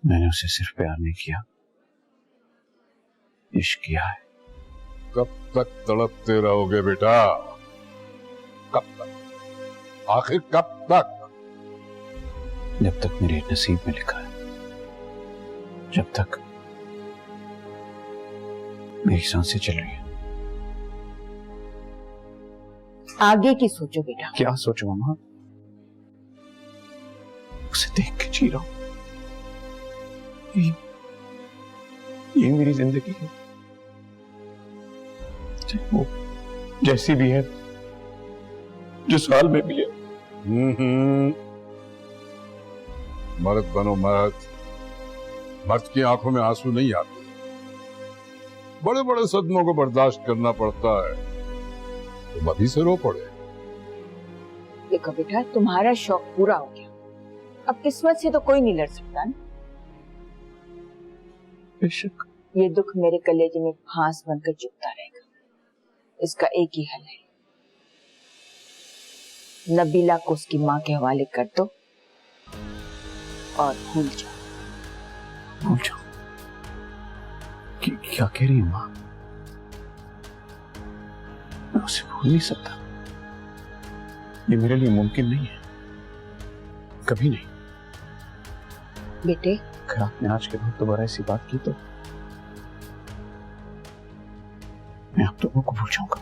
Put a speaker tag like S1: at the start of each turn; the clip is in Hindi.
S1: मैंने उसे सिर्फ प्यार नहीं किया, इश्क किया है।
S2: कब तक तड़पते रहोगे बेटा? कब तक? आखिर कब तक?
S1: जब तक मेरे नसीब में लिखा है, जब तक मेरी सांसें चल रही हैं।
S3: आगे की सोचो बेटा।
S1: क्या सोचूं मामा? उसे देख के जी रहा हूं। ये मेरी जिंदगी है। वो जैसी भी है, जिस हाल में भी है।
S2: मर्द बनो मर्द। मर्द की आंखों में आंसू नहीं आते, बड़े बड़े सदमों को बर्दाश्त करना पड़ता है। तुम अभी से रो पड़े।
S3: देखो बेटा, तुम्हारा शौक पूरा हो गया, अब किस्मत से तो कोई नहीं लड़ सकता ना।
S1: बेशक।
S3: ये दुख मेरे कलेजे में फांस बनकर चुभता रहेगा। इसका एक ही हल है, नबीला को उसकी माँ के हवाले कर दो और भूल जाओ।
S1: भूल जाओ? क्या कह रही है माँ? मैं उसे भूल नहीं सकता। ये मेरे लिए मुमकिन नहीं है, कभी नहीं।
S3: बेटे,
S1: अगर आपने आज के बाद दोबारा ऐसी बात की तो मैं आप दोनों को भूल जाऊंगा।